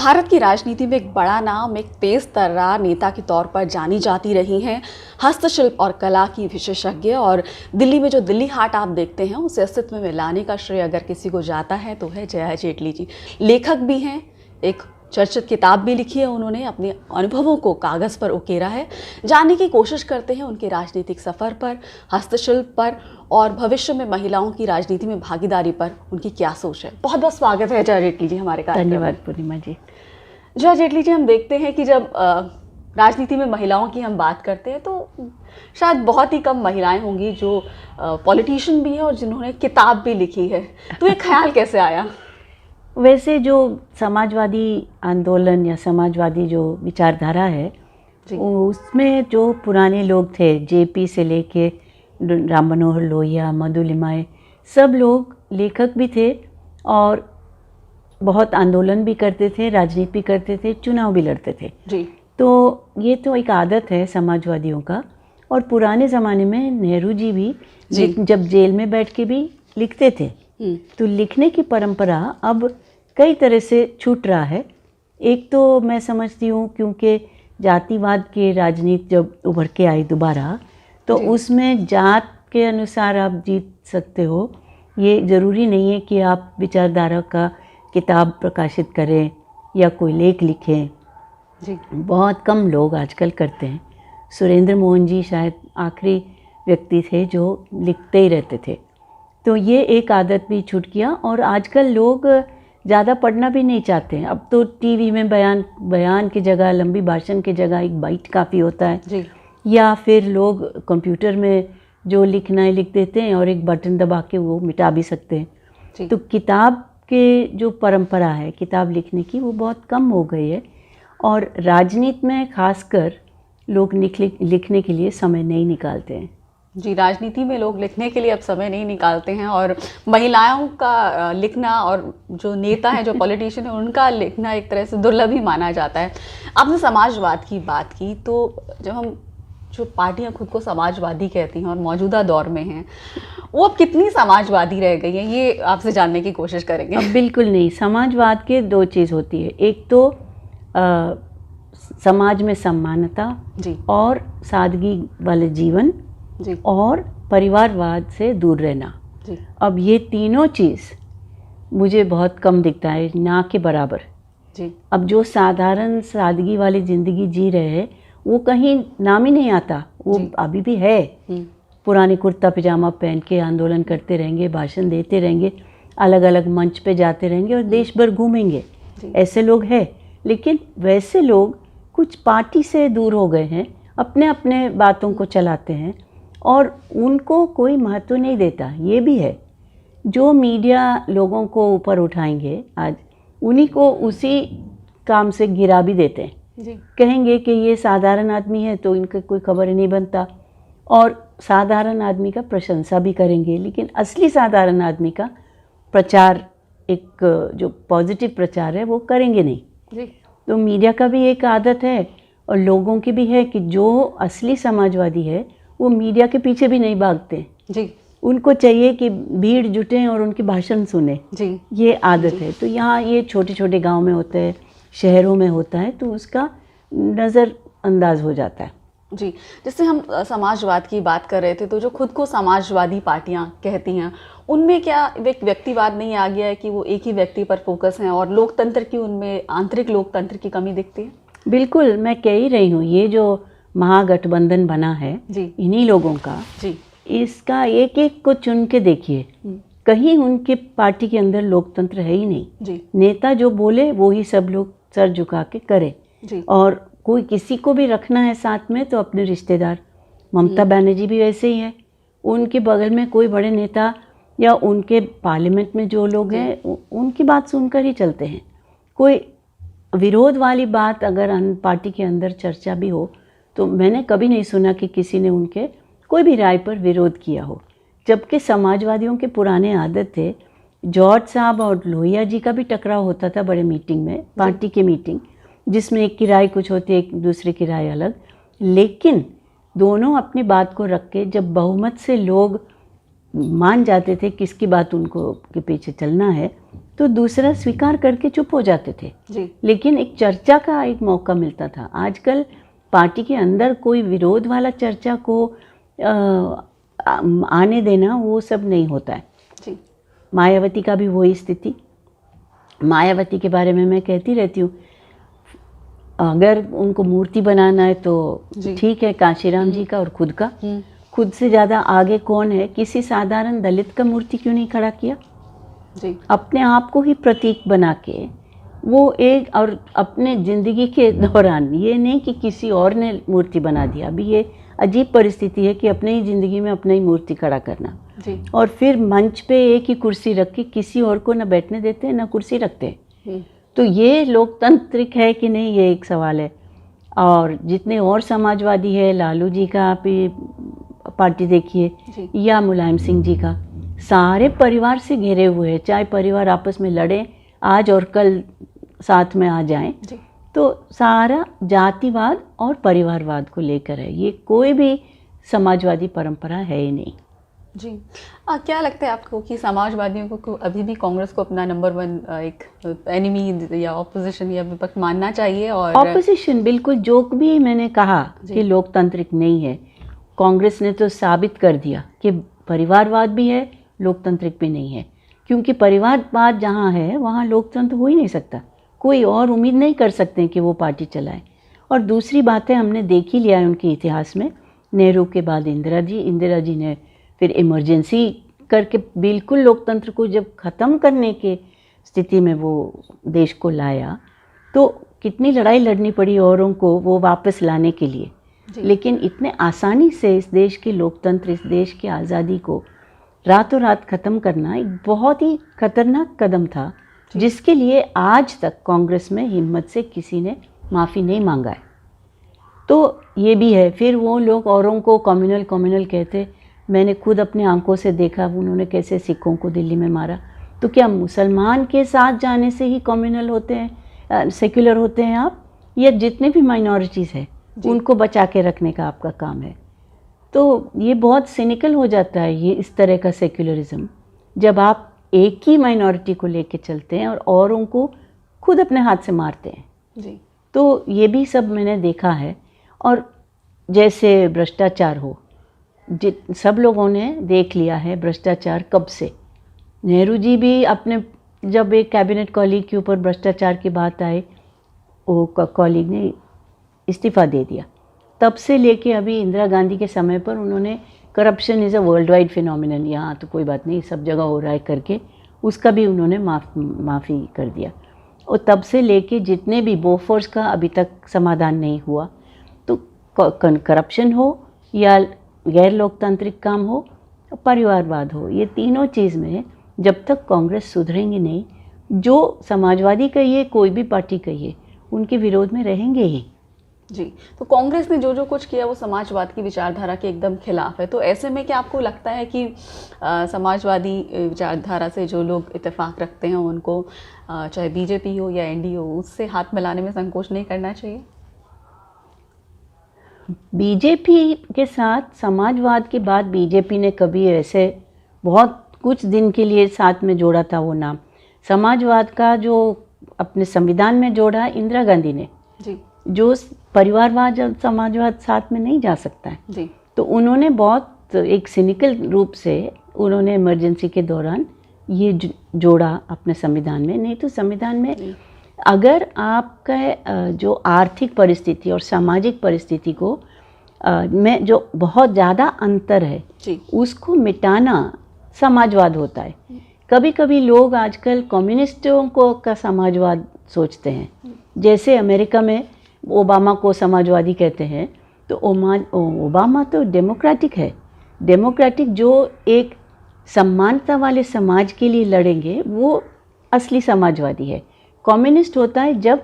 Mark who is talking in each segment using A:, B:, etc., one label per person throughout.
A: भारत की राजनीति में एक बड़ा नाम, एक तेज तर्रार नेता के तौर पर जानी जाती रही हैं हस्तशिल्प और कला की विशेषज्ञ। और दिल्ली में जो दिल्ली हाट आप देखते हैं उसे अस्तित्व में लाने का श्रेय अगर किसी को जाता है तो है जया जेटली जी। लेखक भी हैं, एक चर्चित किताब भी लिखी है उन्होंने, अपने अनुभवों को कागज़ पर उकेरा है। जानने की कोशिश करते हैं उनके राजनीतिक सफ़र पर, हस्तशिल्प पर और भविष्य में महिलाओं की राजनीति में भागीदारी पर उनकी क्या सोच है। बहुत बहुत स्वागत है जया जेटली जी हमारे कार्यक्रम में।
B: धन्यवाद पूर्णिमा जी।
A: जया जेटली जी, हम देखते हैं कि जब राजनीति में महिलाओं की हम बात करते हैं तो शायद बहुत ही कम महिलाएं होंगी जो पॉलिटिशियन भी है और जिन्होंने किताब भी लिखी है। तो ये ख्याल कैसे आया?
B: वैसे जो समाजवादी आंदोलन या समाजवादी जो विचारधारा है उसमें जो पुराने लोग थे, जेपी से लेके राम मनोहर लोहिया, मधु लिमाय, सब लोग लेखक भी थे और बहुत आंदोलन भी करते थे, राजनीति भी करते थे, चुनाव भी लड़ते थे
A: जी।
B: तो ये तो एक आदत है समाजवादियों का। और पुराने ज़माने में नेहरू जी भी जब जेल में बैठ के भी लिखते थे, तो लिखने की परंपरा अब कई तरह से छूट रहा है। एक तो मैं समझती हूँ क्योंकि जातिवाद की राजनीति जब उभर के आई दोबारा, तो उसमें जात के अनुसार आप जीत सकते हो, ये ज़रूरी नहीं है कि आप विचारधारा का किताब प्रकाशित करें या कोई लेख लिखें
A: जी।
B: बहुत कम लोग आजकल करते हैं। सुरेंद्र मोहन जी शायद आखिरी व्यक्ति थे जो लिखते ही रहते थे। तो ये एक आदत भी छूट गया और आजकल लोग ज़्यादा पढ़ना भी नहीं चाहते हैं। अब तो टीवी में बयान की जगह, लंबी भाषण की जगह एक बाइट काफ़ी होता है
A: जी।
B: या फिर लोग कंप्यूटर में जो लिखना है लिख देते हैं और एक बटन दबा के वो मिटा भी सकते हैं। तो किताब के जो परंपरा है किताब लिखने की वो बहुत कम हो गई है और राजनीति में खासकर लोग लिखने के लिए समय नहीं निकालते हैं।
A: जी, राजनीति में लोग लिखने के लिए अब समय नहीं निकालते हैं और महिलाओं का लिखना और जो नेता हैं, जो पॉलिटिशियन हैं, उनका लिखना एक तरह से दुर्लभ ही माना जाता है। आपने समाजवाद की बात की, तो जब हम जो पार्टियां खुद को समाजवादी कहती हैं और मौजूदा दौर में हैं, वो अब कितनी समाजवादी रह गई हैं, ये आपसे जानने की कोशिश करेंगे।
B: अब बिल्कुल नहीं। समाजवाद के दो चीज़ होती है, एक तो समाज में समानता
A: जी
B: और सादगी वाले जीवन
A: जी
B: और परिवारवाद से दूर रहना
A: जी।
B: अब ये तीनों चीज़ मुझे बहुत कम दिखता है, ना के बराबर
A: जी।
B: अब जो साधारण सादगी वाली ज़िंदगी जी रहे हैं वो कहीं नाम ही नहीं आता। वो अभी भी है, पुराने कुर्ता पजामा पहन के आंदोलन करते रहेंगे, भाषण देते रहेंगे, अलग अलग मंच पे जाते रहेंगे और देश भर घूमेंगे, ऐसे लोग हैं। लेकिन वैसे लोग कुछ पार्टी से दूर हो गए हैं, अपने अपने बातों को चलाते हैं और उनको कोई महत्व नहीं देता। ये भी है, जो मीडिया लोगों को ऊपर उठाएंगे आज उन्हीं को उसी काम से गिरा भी देते हैं
A: जी।
B: कहेंगे कि ये साधारण आदमी है तो इनका कोई खबर ही नहीं बनता, और साधारण आदमी का प्रशंसा भी करेंगे, लेकिन असली साधारण आदमी का प्रचार, एक जो पॉजिटिव प्रचार है वो करेंगे नहीं
A: जी।
B: तो मीडिया का भी एक आदत है और लोगों की भी है कि जो असली समाजवादी है वो मीडिया के पीछे भी नहीं भागते
A: जी।
B: उनको चाहिए कि भीड़ जुटें और उनकी भाषण सुने
A: जी।
B: ये आदत है। तो यहाँ ये छोटे छोटे गांव में होता है, शहरों में होता है, तो उसका नज़रअंदाज हो जाता है।
A: जी, जैसे हम समाजवाद की बात कर रहे थे, तो जो खुद को समाजवादी पार्टियां कहती हैं उनमें क्या एक व्यक्तिवाद नहीं आ गया है कि वो एक ही व्यक्ति पर फोकस हैं और लोकतंत्र की, उनमें आंतरिक लोकतंत्र की कमी दिखती है?
B: बिल्कुल, मैं कह ही रही हूँ, ये जो महागठबंधन बना है इन्हीं लोगों का जी, इसका एक एक को चुन के देखिए, कहीं उनके पार्टी के अंदर लोकतंत्र है ही नहीं जी। नेता जो बोले वो ही सब लोग सर झुका के करे जी। और कोई किसी को भी रखना है साथ में तो अपने रिश्तेदार, ममता बनर्जी भी वैसे ही है, उनके बगल में कोई बड़े नेता या उनके पार्लियामेंट में जो लोग हैं उनकी बात सुनकर ही चलते हैं। कोई विरोध वाली बात अगर पार्टी के अंदर चर्चा भी हो तो मैंने कभी नहीं सुना कि किसी ने उनके कोई भी राय पर विरोध किया हो। जबकि समाजवादियों के पुराने आदत थे, जॉर्ज साहब और लोहिया जी का भी टकराव होता था बड़े मीटिंग में, पार्टी की मीटिंग, जिसमें एक की राय कुछ होती है, एक दूसरे की राय अलग, लेकिन दोनों अपनी बात को रख के जब बहुमत से लोग मान जाते थे किसकी बात उनको के पीछे चलना है, तो दूसरा स्वीकार करके चुप हो जाते थे
A: जी।
B: लेकिन एक चर्चा का एक मौका मिलता था। आजकल पार्टी के अंदर कोई विरोध वाला चर्चा को आने देना, वो सब नहीं होता है
A: जी।
B: मायावती का भी वही स्थिति। मायावती के बारे में मैं कहती रहती हूँ, अगर उनको मूर्ति बनाना है तो ठीक है, कांशीराम जी का और खुद का। खुद से ज़्यादा आगे कौन है? किसी साधारण दलित का मूर्ति क्यों नहीं खड़ा किया
A: जी।
B: अपने आप को ही प्रतीक बना के वो एक, और अपने ज़िंदगी के दौरान, ये नहीं कि किसी और ने मूर्ति बना दिया। अभी ये अजीब परिस्थिति है कि अपने ही ज़िंदगी में अपनी ही मूर्ति खड़ा करना
A: जी।
B: और फिर मंच पे एक ही कुर्सी रख के किसी और को ना बैठने देते हैं ना कुर्सी रखते हैं। तो ये लोकतांत्रिक है कि नहीं, ये एक सवाल है। और जितने और समाजवादी है, लालू जी का आप पार्टी देखिए या मुलायम सिंह जी का, सारे परिवार से घिरे हुए हैं। चाहे परिवार आपस में लड़े आज और कल साथ में आ जाएं, तो सारा जातिवाद और परिवारवाद को लेकर है। ये कोई भी समाजवादी परंपरा है ही नहीं।
A: जी। क्या लगता है आपको कि समाजवादियों को अभी भी कांग्रेस को अपना नंबर 1 एक एनिमी या ऑपोजिशन या विपक्ष मानना चाहिए? और
B: ऑपोजिशन बिल्कुल, जो भी मैंने कहा कि लोकतांत्रिक नहीं है, कांग्रेस ने तो साबित कर दिया कि परिवारवाद भी है, लोकतांत्रिक भी नहीं है। क्योंकि परिवारवाद जहाँ है वहाँ लोकतंत्र हो ही नहीं सकता। कोई और उम्मीद नहीं कर सकते कि वो पार्टी चलाए। और दूसरी बात है, हमने देख ही लिया है उनके इतिहास में, नेहरू के बाद इंदिरा जी ने फिर इमरजेंसी करके बिल्कुल लोकतंत्र को जब ख़त्म करने के स्थिति में वो देश को लाया, तो कितनी लड़ाई लड़नी पड़ी औरों को वो वापस लाने के लिए। लेकिन इतने आसानी से इस देश के लोकतंत्र, इस देश की आज़ादी को रातों रात ख़त्म करना एक बहुत ही खतरनाक कदम था, जिसके लिए आज तक कांग्रेस में हिम्मत से किसी ने माफ़ी नहीं मांगा है। तो ये भी है। फिर वो लोग औरों को कम्युनल कहते, मैंने खुद अपने आंखों से देखा उन्होंने कैसे सिखों को दिल्ली में मारा। तो क्या मुसलमान के साथ जाने से ही कम्युनल होते हैं, सेक्युलर होते हैं आप? या जितने भी माइनॉरिटीज़ हैं उनको बचा के रखने का आपका काम है? तो ये बहुत सिनिकल हो जाता है ये इस तरह का सेक्युलरिज्म, जब आप एक ही माइनॉरिटी को लेके चलते हैं और औरों को खुद अपने हाथ से मारते हैं
A: जी।
B: तो ये भी सब मैंने देखा है। और जैसे भ्रष्टाचार हो, सब लोगों ने देख लिया है भ्रष्टाचार कब से। नेहरू जी भी अपने, जब एक कैबिनेट कॉलीग के ऊपर भ्रष्टाचार की बात आए, वो कॉलीग ने इस्तीफ़ा दे दिया। तब से लेके अभी इंदिरा गांधी के समय पर उन्होंने corruption is a world wide phenomenon, यहाँ तो कोई बात नहीं, सब जगह हो रहा है करके उसका भी उन्होंने माफ़ी कर दिया। और तब से लेके जितने भी बोफोर्स का अभी तक समाधान नहीं हुआ, तो करप्शन हो या गैर लोकतांत्रिक काम हो, परिवारवाद हो, ये तीनों चीज़ में जब तक कांग्रेस सुधरेंगी नहीं, जो समाजवादी कहिए कोई भी पार्टी कहिए, उनके विरोध में रहेंगे ही।
A: जी। तो कांग्रेस ने जो कुछ किया वो समाजवाद की विचारधारा के एकदम खिलाफ है। तो ऐसे में क्या आपको लगता है कि समाजवादी विचारधारा से जो लोग इत्तेफाक रखते हैं उनको चाहे बीजेपी हो या एनडीए हो, उससे हाथ मिलाने में संकोच नहीं करना चाहिए?
B: बीजेपी के साथ समाजवाद के बाद बीजेपी ने कभी ऐसे बहुत कुछ दिन के लिए साथ में जोड़ा था वो नाम। समाजवाद का जो अपने संविधान में जोड़ा इंदिरा गांधी ने जी, जो परिवारवाद और समाजवाद साथ में नहीं जा सकता है जी। तो उन्होंने बहुत एक सिनिकल रूप से उन्होंने इमरजेंसी के दौरान ये जोड़ा अपने संविधान में। नहीं तो संविधान में अगर आपका जो आर्थिक परिस्थिति और सामाजिक परिस्थिति को में जो बहुत ज़्यादा अंतर है जी, उसको मिटाना समाजवाद होता है। कभी कभी लोग आजकल कम्युनिस्टों को का समाजवाद सोचते हैं, जैसे अमेरिका में ओबामा को समाजवादी कहते हैं, तो ओबामा तो डेमोक्रेटिक है। डेमोक्रेटिक जो एक समानता वाले समाज के लिए लड़ेंगे वो असली समाजवादी है। कम्युनिस्ट होता है जब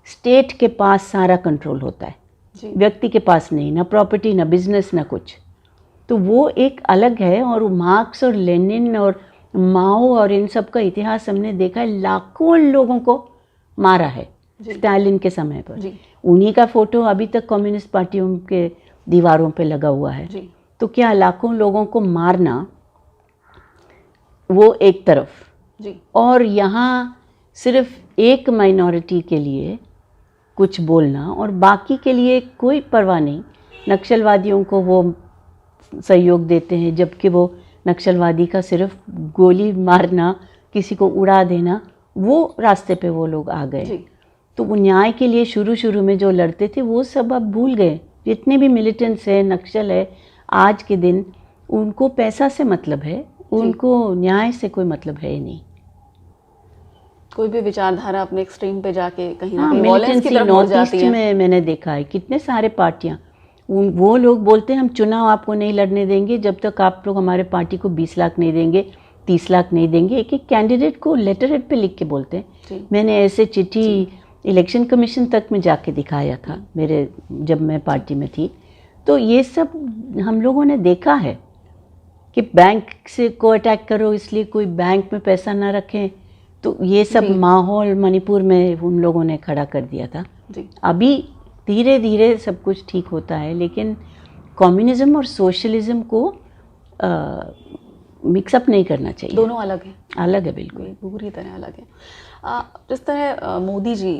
B: स्टेट के पास सारा कंट्रोल होता है, व्यक्ति के पास नहीं, ना प्रॉपर्टी, ना बिजनेस, ना कुछ। तो वो एक अलग है। और मार्क्स और लेनिन और माओ और इन सब का इतिहास हमने देखा है, लाखों लोगों को मारा है स्टालिन के समय पर। उन्हीं का फोटो अभी तक कम्युनिस्ट पार्टियों के दीवारों पे लगा हुआ है। तो क्या लाखों लोगों को मारना वो एक तरफ,
A: जी।
B: और यहाँ सिर्फ एक माइनॉरिटी के लिए कुछ बोलना और बाकी के लिए कोई परवाह नहीं। नक्सलवादियों को वो सहयोग देते हैं, जबकि वो नक्सलवादी का सिर्फ गोली मारना, किसी को उड़ा देना, वो रास्ते पे वो लोग आ गए। तो वो न्याय के लिए शुरू में जो लड़ते थे वो सब अब भूल गए। जितने भी मिलिटेंट्स है, नक्सल है, आज के दिन उनको पैसा से मतलब है, उनको न्याय से कोई मतलब है ही नहीं।
A: कोई भी विचारधारा अपने एक्सट्रीम पे जाके कहीं ना कहीं वॉयलेंस की तरफ बढ़ जाती है।
B: में मैंने देखा है कितने सारे पार्टियां, वो लोग बोलते हैं हम चुनाव आपको नहीं लड़ने देंगे जब तक आप लोग हमारे पार्टी को 20 लाख नहीं देंगे, 30 लाख नहीं देंगे। एक एक कैंडिडेट को लेटर हेड पे लिख के बोलते हैं। मैंने ऐसे चिट्ठी इलेक्शन कमीशन तक में जाके दिखाया था मेरे, जब मैं पार्टी में थी। तो ये सब हम लोगों ने देखा है कि बैंक से को अटैक करो इसलिए कोई बैंक में पैसा ना रखें। तो ये सब माहौल मणिपुर में उन लोगों ने खड़ा कर दिया था। अभी धीरे धीरे सब कुछ ठीक होता है, लेकिन कम्युनिज्म और सोशलिज्म को मिक्सअप नहीं करना चाहिए।
A: दोनों अलग हैं।
B: अलग है, बिल्कुल
A: पूरी तरह अलग है। जिस तरह मोदी जी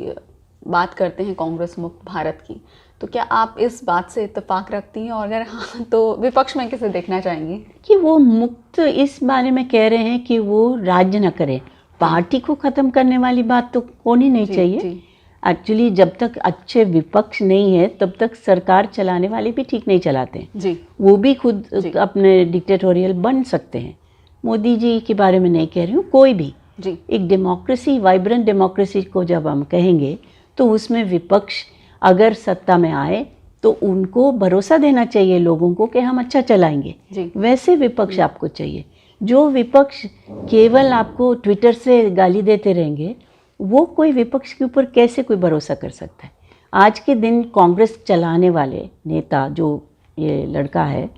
A: बात करते हैं कांग्रेस मुक्त भारत की, तो क्या आप इस बात से इत्तेफाक रखती हैं, और अगर हाँ तो विपक्ष में किसे देखना चाहेंगी?
B: कि वो मुक्त इस बारे में कह रहे हैं कि वो राज्य न करे, पार्टी को ख़त्म करने वाली बात तो होनी नहीं चाहिए। एक्चुअली जब तक अच्छे विपक्ष नहीं है तब तक सरकार चलाने वाले भी ठीक नहीं चलाते हैं। वो भी खुद अपने डिक्टेटोरियल बन सकते हैं। मोदी जी के बारे में नहीं कह रही हूँ, कोई भी एक डेमोक्रेसी, वाइब्रेंट डेमोक्रेसी को जब हम कहेंगे तो उसमें विपक्ष अगर सत्ता में आए तो उनको भरोसा देना चाहिए लोगों को कि हम अच्छा चलाएंगे। वैसे विपक्ष आपको चाहिए। जो विपक्ष केवल आपको ट्विटर से गाली देते रहेंगे, वो कोई विपक्ष के ऊपर कैसे कोई भरोसा कर सकता है? आज के दिन कांग्रेस चलाने वाले नेता, जो ये लड़का है,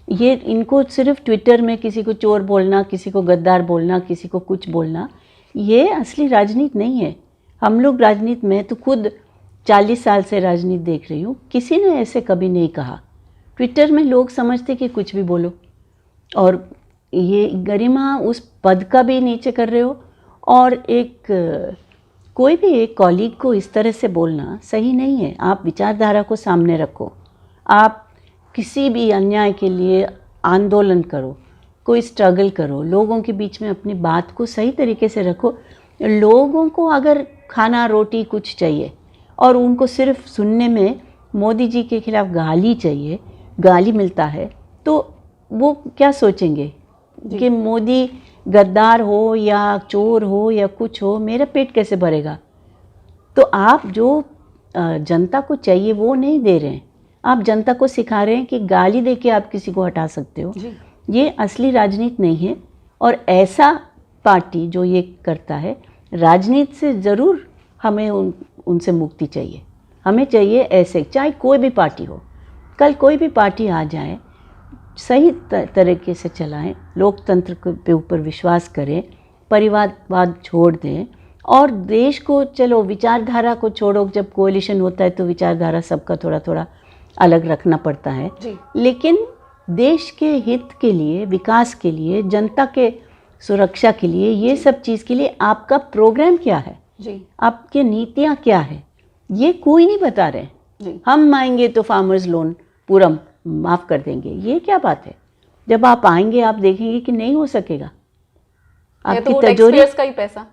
B: ये इनको सिर्फ ट्विटर में किसी को चोर बोलना, किसी को गद्दार बोलना, किसी को कुछ बोलना, ये असली राजनीति नहीं है। हम लोग राजनीति में तो खुद 40 साल से राजनीति देख रही हूँ, किसी ने ऐसे कभी नहीं कहा। ट्विटर में लोग समझते कि कुछ भी बोलो, और ये गरिमा उस पद का भी नीचे कर रहे हो, और एक कोई भी एक कॉलीग को इस तरह से बोलना सही नहीं है। आप विचारधारा को सामने रखो, आप किसी भी अन्याय के लिए आंदोलन करो, कोई स्ट्रगल करो, लोगों के बीच में अपनी बात को सही तरीके से रखो। लोगों को अगर खाना रोटी कुछ चाहिए और उनको सिर्फ सुनने में मोदी जी के खिलाफ गाली चाहिए, गाली मिलता है, तो वो क्या सोचेंगे कि मोदी गद्दार हो या चोर हो या कुछ हो, मेरा पेट कैसे भरेगा? तो आप जो जनता को चाहिए वो नहीं दे रहे हैं। आप जनता को सिखा रहे हैं कि गाली दे के आप किसी को हटा सकते हो। ये असली राजनीति नहीं है। और ऐसा पार्टी जो ये करता है, राजनीति से ज़रूर हमें उनसे मुक्ति चाहिए। हमें चाहिए ऐसे, चाहे कोई भी पार्टी हो, कल कोई भी पार्टी आ जाए, सही तरीके से चलाएं, लोकतंत्र के ऊपर विश्वास करें, परिवारवाद छोड़ दें, और देश को, चलो विचारधारा को छोड़ो, जब कोalition होता है तो विचारधारा सबका थोड़ा थोड़ा अलग रखना पड़ता है, लेकिन देश के हित के लिए, विकास के लिए, जनता के सुरक्षा के लिए, ये सब चीज़ के लिए आपका प्रोग्राम क्या है, आपकी नीतियाँ क्या है, ये कोई नहीं बता रहे। हम आएंगे तो फार्मर्स लोन पूरा माफ़ कर देंगे, ये क्या बात है? जब आप आएंगे आप देखेंगे कि नहीं हो सकेगा। आपकी तिजोरी
A: का ही पैसा,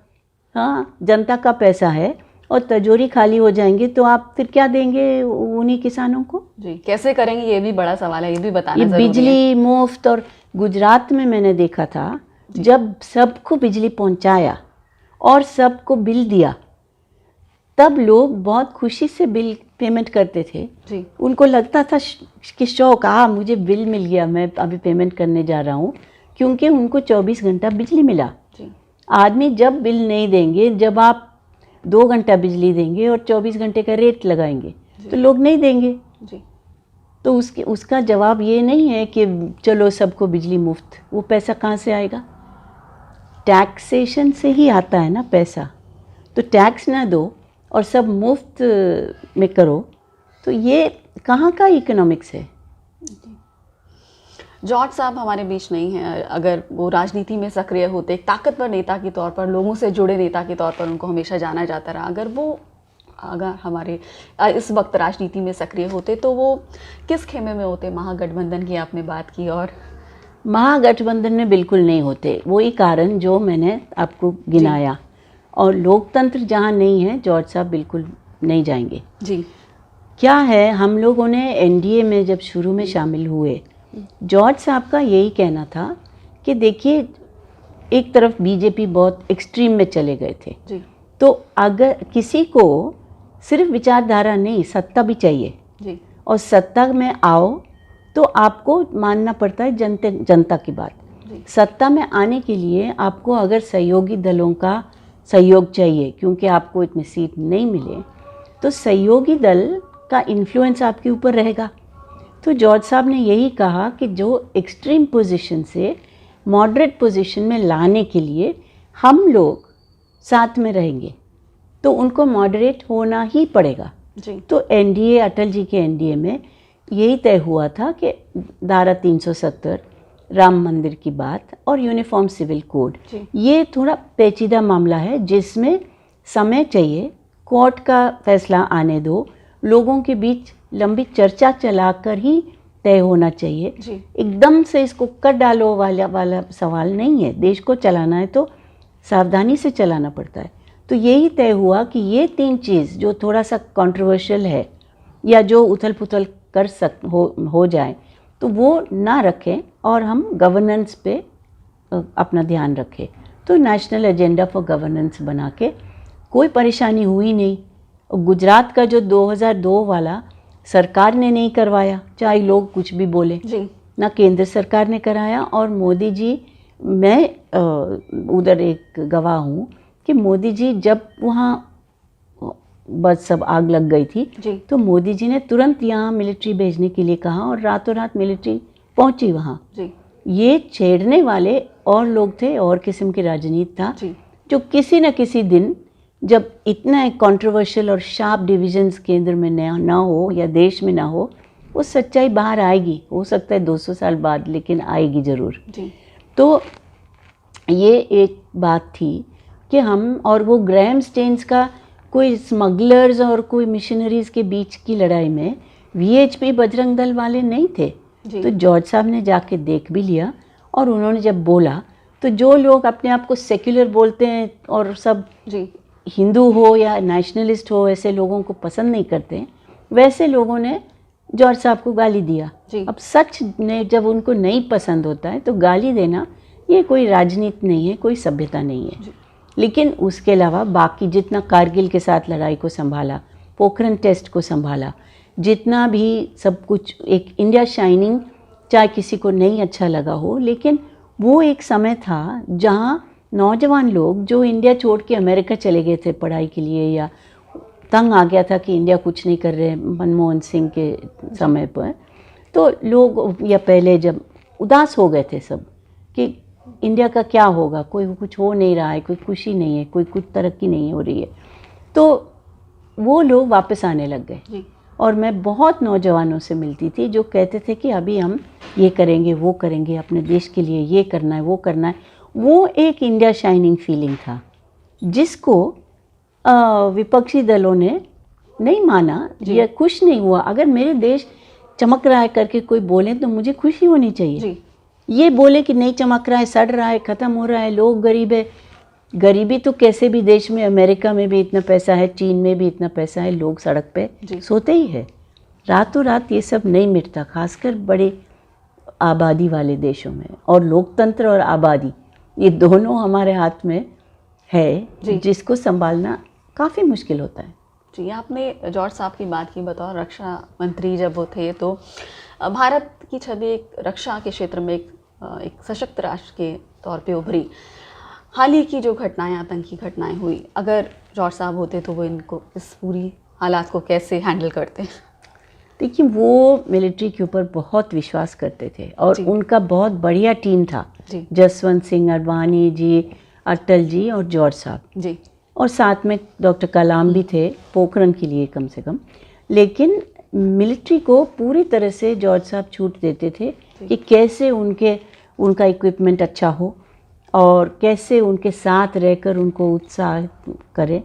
B: हाँ, जनता का पैसा है, और तिजोरी खाली हो जाएंगे तो आप फिर क्या देंगे उन्हीं किसानों को?
A: कैसे करेंगे, ये भी बड़ा सवाल है, ये भी बताना जरूरी है।
B: बिजली मुफ्त, और गुजरात में मैंने देखा था, जब सबको बिजली पहुंचाया और सबको बिल दिया, तब लोग बहुत खुशी से बिल पेमेंट करते थे। उनको लगता था कि शौक, मुझे बिल मिल गया, मैं अभी पेमेंट करने जा रहा हूँ, क्योंकि उनको 24 घंटा बिजली मिला। आदमी जब बिल नहीं देंगे, जब आप 2 घंटा बिजली देंगे और 24 घंटे का रेट लगाएंगे, तो लोग नहीं देंगे। तो उसका जवाब ये नहीं है कि चलो सबको बिजली मुफ्त। वो पैसा कहाँ से आएगा? टैक्सेशन से ही आता है ना पैसा। तो टैक्स ना दो और सब मुफ्त में करो, तो ये कहाँ का इकोनॉमिक्स है?
A: जॉर्ज साहब हमारे बीच नहीं हैं, अगर वो राजनीति में सक्रिय होते, एक ताकतवर नेता के तौर पर, लोगों से जुड़े नेता के तौर पर उनको हमेशा जाना जाता रहा, अगर हमारे इस वक्त राजनीति में सक्रिय होते तो वो किस खेमे में होते? महागठबंधन की आपने बात की, और
B: महागठबंधन में बिल्कुल नहीं होते। वही कारण जो मैंने आपको गिनाया, और लोकतंत्र जहाँ नहीं है जॉर्ज साहब बिल्कुल नहीं जाएंगे
A: जी।
B: क्या है, हम लोगों ने एनडीए में जब शुरू में शामिल हुए, जॉर्ज साहब का यही कहना था कि देखिए, एक तरफ बीजेपी बहुत एक्सट्रीम में चले गए थे
A: जी।
B: तो अगर किसी को सिर्फ विचारधारा नहीं, सत्ता भी चाहिए
A: जी।
B: और सत्ता में आओ तो आपको मानना पड़ता है जनता की बात। सत्ता में आने के लिए आपको अगर सहयोगी दलों का सहयोग चाहिए, क्योंकि आपको इतनी सीट नहीं मिले, तो सहयोगी दल का इन्फ्लुएंस आपके ऊपर रहेगा। तो जॉर्ज साहब ने यही कहा कि जो एक्सट्रीम पोजीशन से मॉडरेट पोजीशन में लाने के लिए हम लोग साथ में रहेंगे, तो उनको मॉडरेट होना ही पड़ेगा
A: जी।
B: तो एनडीए, अटल जी के एनडीए में यही तय हुआ था कि धारा 370, राम मंदिर की बात और यूनिफॉर्म सिविल कोड, ये थोड़ा पेचीदा मामला है जिसमें समय चाहिए, कोर्ट का फैसला आने दो, लोगों के बीच लंबी चर्चा चलाकर ही तय होना चाहिए
A: जी।
B: एकदम से इसको कर डालो वाला सवाल नहीं है। देश को चलाना है तो सावधानी से चलाना पड़ता है। तो यही तय हुआ कि ये 3 चीज़ जो थोड़ा सा कंट्रोवर्शियल है या जो उथल पुथल हो जाए, तो वो ना रखें और हम गवर्नेंस पे अपना ध्यान रखें। तो नेशनल एजेंडा फॉर गवर्नेंस बना के कोई परेशानी हुई नहीं। गुजरात का जो 2002 वाला सरकार ने नहीं करवाया, चाहे लोग कुछ भी बोले
A: जी।
B: ना केंद्र सरकार ने कराया। और मोदी जी, मैं उधर एक गवाह हूँ कि मोदी जी जब वहाँ बस सब आग लग गई थी
A: जी।
B: तो मोदी जी ने तुरंत यहाँ मिलिट्री भेजने के लिए कहा और रातों रात मिलिट्री पहुँची वहाँ
A: जी।
B: ये छेड़ने वाले और लोग थे और किस्म की राजनीति था
A: जी।
B: जो किसी न किसी दिन जब इतना कंट्रोवर्शियल और शार्प डिविजन्स केंद्र में ना हो या देश में ना हो, वो सच्चाई बाहर आएगी। हो सकता है 200 साल बाद, लेकिन आएगी ज़रूर
A: जी।
B: तो ये एक बात थी कि हम, और वो ग्रैहम स्टेन्स का कोई स्मगलर्स और कोई मिशनरीज़ के बीच की लड़ाई में वीएचपी बजरंग दल वाले नहीं थे। तो जॉर्ज साहब ने जाके देख भी लिया और उन्होंने जब बोला तो जो लोग अपने आप को सेक्युलर बोलते हैं और सब
A: जी।
B: हिंदू हो या नेशनलिस्ट हो, ऐसे लोगों को पसंद नहीं करते, वैसे लोगों ने जॉर्ज साहब को गाली दिया। अब सच ने जब उनको नहीं पसंद होता है तो गाली देना ये कोई राजनीति नहीं है, कोई सभ्यता नहीं है। लेकिन उसके अलावा बाकी जितना कारगिल के साथ लड़ाई को संभाला, पोखरण टेस्ट को संभाला, जितना भी सब कुछ, एक इंडिया शाइनिंग, चाहे किसी को नहीं अच्छा लगा हो, लेकिन वो एक समय था जहाँ नौजवान लोग जो इंडिया छोड़ के अमेरिका चले गए थे पढ़ाई के लिए, या तंग आ गया था कि इंडिया कुछ नहीं कर रहे मनमोहन सिंह के समय पर, तो लोग, या पहले जब उदास हो गए थे सब कि इंडिया का क्या होगा, कोई कुछ हो नहीं रहा है, कोई खुशी नहीं है, कोई कुछ तरक्की नहीं हो रही है, तो वो लोग वापस आने लग गए। और मैं बहुत नौजवानों से मिलती थी जो कहते थे कि अभी हम ये करेंगे, वो करेंगे, अपने देश के लिए ये करना है, वो करना है। वो एक इंडिया शाइनिंग फीलिंग था जिसको विपक्षी दलों ने नहीं माना या खुश नहीं हुआ। अगर मेरे देश चमक रहा है करके कोई बोले तो मुझे खुशी होनी चाहिए। ये बोले कि नहीं चमक रहा है, सड़ रहा है, ख़त्म हो रहा है, लोग गरीब है। गरीबी तो कैसे भी देश में, अमेरिका में भी इतना पैसा है, चीन में भी इतना पैसा है, लोग सड़क पे सोते ही है। रातों रात ये सब नहीं मिटता, खासकर बड़े आबादी वाले देशों में। और लोकतंत्र और आबादी ये दोनों हमारे हाथ में है, जिसको संभालना काफ़ी मुश्किल होता है।
A: जी, आपने जॉर्ज साहब की बात की, बतौर रक्षा मंत्री जब वो थे तो भारत की छवि एक रक्षा के क्षेत्र में एक सशक्त राष्ट्र के तौर पे उभरी। हाल ही की जो घटनाएं, आतंकी घटनाएं हुई, अगर जॉर्ज साहब होते तो वो इनको, इस पूरी हालात को कैसे हैंडल करते?
B: देखिए, वो मिलिट्री के ऊपर बहुत विश्वास करते थे और उनका बहुत बढ़िया टीम था। जसवंत सिंह अडवाणी जी, अटल जी और जॉर्ज साहब जी, और साथ में डॉक्टर कलाम भी थे, पोखरण के लिए कम से कम। लेकिन मिलिट्री को पूरी तरह से जॉर्ज साहब छूट देते थे कि कैसे उनका इक्विपमेंट अच्छा हो और कैसे उनके साथ रहकर उनको उत्साहित करें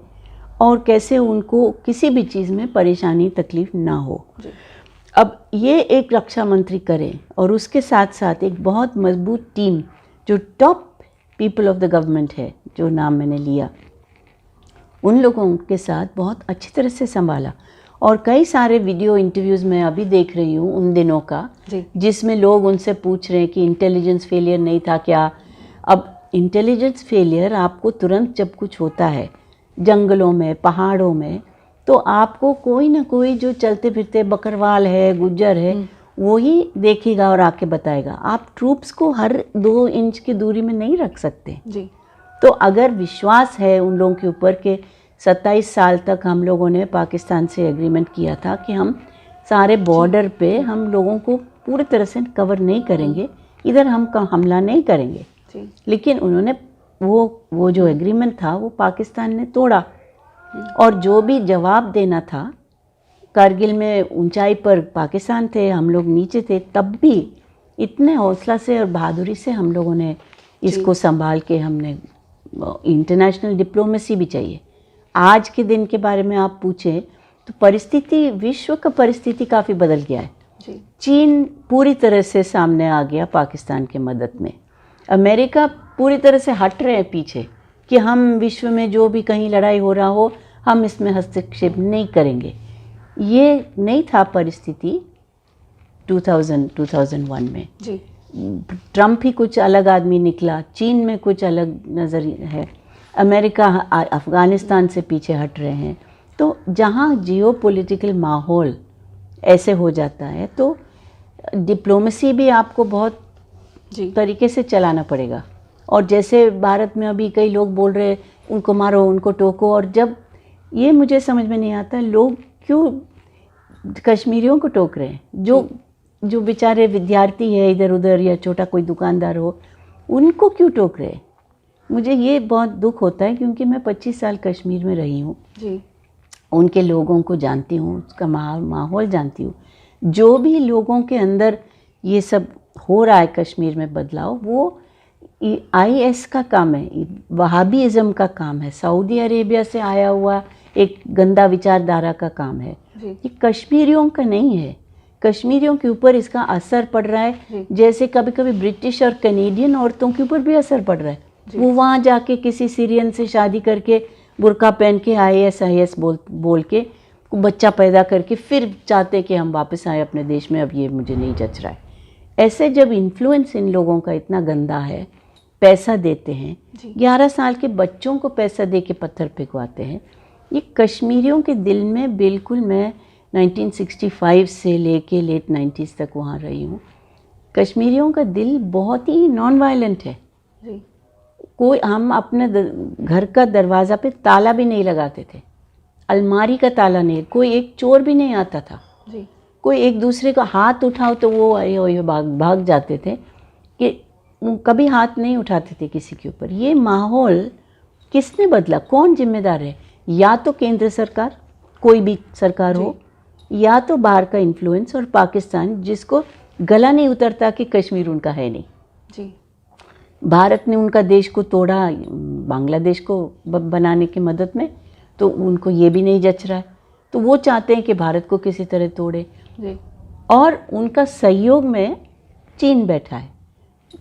B: और कैसे उनको किसी भी चीज़ में परेशानी तकलीफ ना हो। अब ये एक रक्षा मंत्री करें और उसके साथ साथ एक बहुत मजबूत टीम जो top people of the government है, जो नाम मैंने लिया, उन लोगों के साथ बहुत अच्छी तरह से संभाला। और कई सारे वीडियो इंटरव्यूज़ मैं अभी देख रही हूँ उन दिनों का, जिसमें लोग उनसे पूछ रहे हैं कि इंटेलिजेंस फेलियर नहीं था क्या। अब इंटेलिजेंस फेलियर आपको तुरंत जब कुछ होता है जंगलों में, पहाड़ों में, तो आपको कोई ना कोई जो चलते फिरते बकरवाल है, गुज्जर है, वो ही देखेगा और आके बताएगा। आप ट्रूप्स को हर 2 इंच की दूरी में नहीं रख सकते जी। तो अगर विश्वास है उन लोगों के ऊपर के 27 साल तक हम लोगों ने पाकिस्तान से एग्रीमेंट किया था कि हम सारे बॉर्डर पे हम लोगों को पूरी तरह से कवर नहीं करेंगे, इधर हम हमला नहीं करेंगे जी। लेकिन उन्होंने वो जो एग्रीमेंट था वो पाकिस्तान ने तोड़ा और जो भी जवाब देना था, कारगिल में ऊंचाई पर पाकिस्तान थे, हम लोग नीचे थे, तब भी इतने हौसला से और बहादुरी से हम लोगों ने इसको संभाल के, हमने इंटरनेशनल डिप्लोमेसी भी चाहिए। आज के दिन के बारे में आप पूछें तो परिस्थिति, विश्व का परिस्थिति काफ़ी बदल गया है जी। चीन पूरी तरह से सामने आ गया पाकिस्तान के मदद में। अमेरिका पूरी तरह से हट रहे हैं पीछे कि हम विश्व में जो भी कहीं लड़ाई हो रहा हो हम इसमें हस्तक्षेप नहीं करेंगे। ये नहीं था परिस्थिति 2001 में जी। ट्रंप ही कुछ अलग आदमी निकला, चीन में कुछ अलग नज़र है, अमेरिका अफ़गानिस्तान से पीछे हट रहे हैं। तो जहाँ जियोपॉलिटिकल माहौल ऐसे हो जाता है तो डिप्लोमेसी भी आपको बहुत तरीके से चलाना पड़ेगा। और जैसे भारत में अभी कई लोग बोल रहे उनको मारो, उनको टोको, और जब ये मुझे समझ में नहीं आता लोग क्यों कश्मीरियों को टोक रहे हैं, जो बेचारे विद्यार्थी है इधर उधर या छोटा कोई दुकानदार हो, उनको क्यों टोक रहे हैं। मुझे ये बहुत दुख होता है क्योंकि मैं 25 साल कश्मीर में रही हूँ जी। उनके लोगों को जानती हूँ, उसका माहौल जानती हूँ। जो भी लोगों के अंदर ये सब हो रहा है कश्मीर में बदलाव, वो IS का काम है, वहाबीज़म का काम है, सऊदी अरेबिया से आया हुआ एक गंदा विचारधारा का काम है। ये कश्मीरियों का नहीं है। कश्मीरियों के ऊपर इसका असर पड़ रहा है, जैसे कभी कभी ब्रिटिश और कैनेडियन औरतों के ऊपर भी असर पड़ रहा है। वो वहाँ जाके किसी सीरियन से शादी करके बुर्का पहन के IS बोल के बच्चा पैदा करके फिर चाहते कि हम वापस आए अपने देश में, अब ये मुझे नहीं जच रहा है। ऐसे जब इन्फ्लुएंस इन लोगों का इतना गंदा है, पैसा देते हैं, 11 साल के बच्चों को पैसा दे के पत्थर फेंकवाते हैं। ये कश्मीरियों के दिल में बिल्कुल, मैं 1965 से लेके लेट 90s तक वहाँ रही हूँ, कश्मीरियों का दिल बहुत ही नॉन वायलेंट है जी। कोई, हम अपने घर का दरवाज़ा पे ताला भी नहीं लगाते थे, अलमारी का ताला नहीं, कोई एक चोर भी नहीं आता था जी। कोई एक दूसरे का हाथ उठाओ तो वो आए भाग जाते थे, कि कभी हाथ नहीं उठाते थे किसी के ऊपर। ये माहौल किसने बदला, कौन जिम्मेदार है? या तो केंद्र सरकार, कोई भी सरकार हो, या तो बाहर का इन्फ्लुएंस और पाकिस्तान, जिसको गला नहीं उतरता कि कश्मीर उनका है नहीं जी। भारत ने उनका देश को तोड़ा बांग्लादेश को बनाने की मदद में, तो उनको ये भी नहीं जच रहा है, तो वो चाहते हैं कि भारत को किसी तरह तोड़े जी। और उनका सहयोग में चीन बैठा है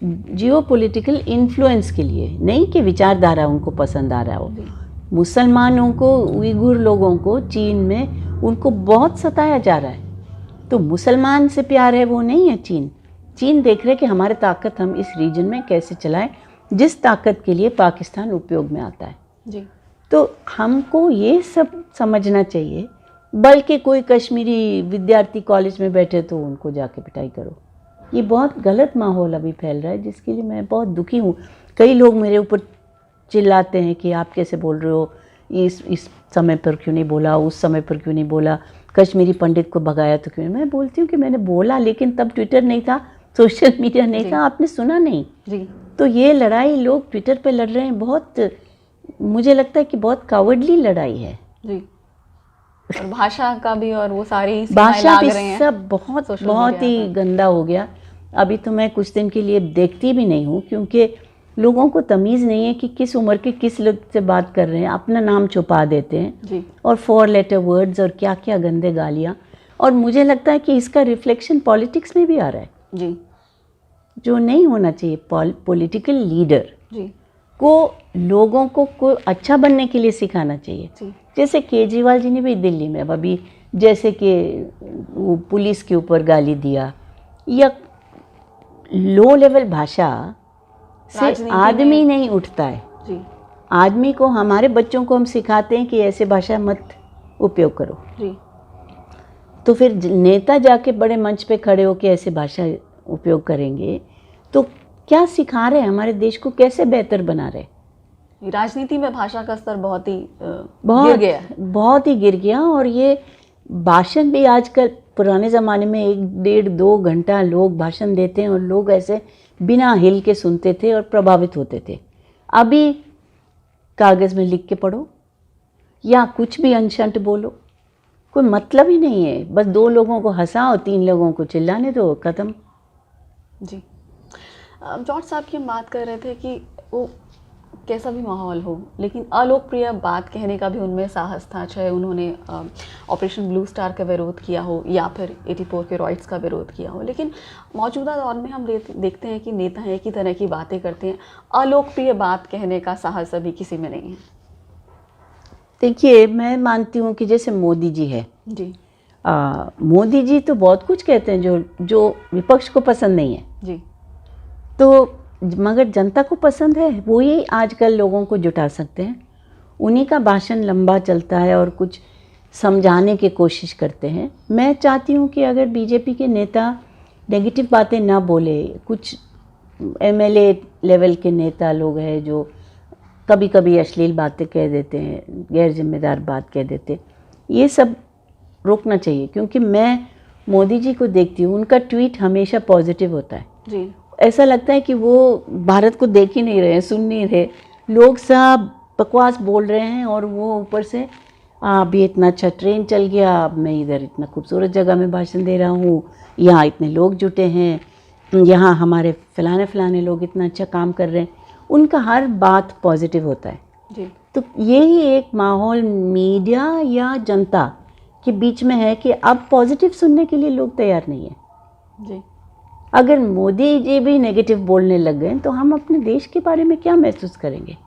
B: जियोपॉलिटिकल इन्फ्लुएंस के लिए, नहीं कि विचारधारा उनको पसंद आ रहा हो। मुसलमानों को, उइगुर लोगों को चीन में उनको बहुत सताया जा रहा है, तो मुसलमान से प्यार है वो नहीं है चीन। चीन देख रहे कि हमारी ताकत हम इस रीजन में कैसे चलाएं, जिस ताकत के लिए पाकिस्तान उपयोग में आता है जी। तो हमको ये सब समझना चाहिए, बल्कि कोई कश्मीरी विद्यार्थी कॉलेज में बैठे तो उनको जाके पिटाई करो। ये बहुत गलत माहौल अभी फैल रहा है, जिसके लिए मैं बहुत दुखी हूँ। कई लोग मेरे ऊपर चिल्लाते हैं कि आप कैसे बोल रहे हो, इस समय पर क्यों नहीं बोला, उस समय पर क्यों नहीं बोला, कश्मीरी पंडित को भगाया तो क्यों। मैं बोलती हूँ कि मैंने बोला, लेकिन तब ट्विटर नहीं था, सोशल मीडिया नहीं था, आपने सुना नहीं जी। तो ये लड़ाई लोग ट्विटर पे लड़ रहे हैं, बहुत, मुझे लगता है कि बहुत कावर्डली लड़ाई है जी।
A: और भाषा का भी, और वो सारी
B: भाषा भी सब बहुत ही गंदा हो गया। अभी तो मैं कुछ दिन के लिए देखती भी नहीं हूँ, क्योंकि लोगों को तमीज़ नहीं है कि किस उम्र के किस लोग से बात कर रहे हैं, अपना नाम छुपा देते हैं
A: जी।
B: और 4 लेटर वर्ड्स और क्या क्या गंदे गालियाँ। और मुझे लगता है कि इसका रिफ्लेक्शन पॉलिटिक्स में भी आ रहा है
A: जी,
B: जो नहीं होना चाहिए। पॉलिटिकल लीडर
A: जी
B: को लोगों को अच्छा बनने के लिए सिखाना चाहिए।
A: जी,
B: जैसे केजरीवाल जी ने भी दिल्ली में अभी जैसे कि वो पुलिस के ऊपर गाली दिया, या लो लेवल भाषा से आदमी नहीं उठता है।
A: जी,
B: आदमी को, हमारे बच्चों को हम सिखाते हैं कि ऐसे भाषा मत उपयोग करो,
A: जी,
B: तो फिर नेता जाके बड़े मंच पे खड़े होकर ऐसे भाषा उपयोग करेंगे तो क्या सिखा रहे हैं? हमारे देश को कैसे बेहतर बना रहे?
A: राजनीति में भाषा का स्तर बहुत ही गिर गया है।
B: बहुत ही गिर गया। और ये भाषण भी आजकल, पुराने ज़माने में 1-1.5-2 घंटा लोग भाषण देते हैं और लोग ऐसे बिना हिल के सुनते थे और प्रभावित होते थे। अभी कागज़ में लिख के पढ़ो या कुछ भी अनशंट बोलो, कोई मतलब ही नहीं है। बस 2 लोगों को हंसाओ, 3 लोगों को चिल्लाने दो, ख़त्म।
A: जी, जॉर्ज साहब की हम बात कर रहे थे कि वो कैसा भी माहौल हो, लेकिन अलोकप्रिय बात कहने का भी उनमें साहस था। चाहे उन्होंने ऑपरेशन ब्लू स्टार का विरोध किया हो या फिर 84 के रॉयट्स का विरोध किया हो, लेकिन मौजूदा दौर में हम देखते हैं कि नेता एक ही तरह की बातें करते हैं। अलोकप्रिय बात कहने का साहस अभी किसी में नहीं है।
B: देखिए, मैं मानती हूँ कि जैसे मोदी जी है
A: जी,
B: मोदी जी तो बहुत कुछ कहते हैं जो विपक्ष को पसंद नहीं है
A: जी,
B: तो मगर जनता को पसंद है, वो ही आजकल लोगों को जुटा सकते हैं। उन्हीं का भाषण लंबा चलता है और कुछ समझाने की कोशिश करते हैं। मैं चाहती हूँ कि अगर बीजेपी के नेता नेगेटिव बातें ना बोले, कुछ एमएलए लेवल के नेता लोग हैं जो कभी कभी अश्लील बातें कह देते हैं, गैर जिम्मेदार बात कह देते, ये सब रोकना चाहिए। क्योंकि मैं मोदी जी को देखती हूँ, उनका ट्वीट हमेशा पॉजिटिव होता है
A: जी।
B: ऐसा लगता है कि वो भारत को देख ही नहीं रहे, सुन नहीं रहे, लोग सब बकवास बोल रहे हैं और वो ऊपर से अभी इतना अच्छा ट्रेन चल गया, अब मैं इधर इतना खूबसूरत जगह में भाषण दे रहा हूँ, यहाँ इतने लोग जुटे हैं, यहाँ हमारे फलाने लोग इतना अच्छा काम कर रहे हैं। उनका हर बात पॉजिटिव होता है
A: जी।
B: तो यही एक माहौल मीडिया या जनता के बीच में है कि अब पॉजिटिव सुनने के लिए लोग तैयार नहीं है
A: जी।
B: अगर मोदी जी भी नेगेटिव बोलने लग गए तो हम अपने देश के बारे में क्या महसूस करेंगे?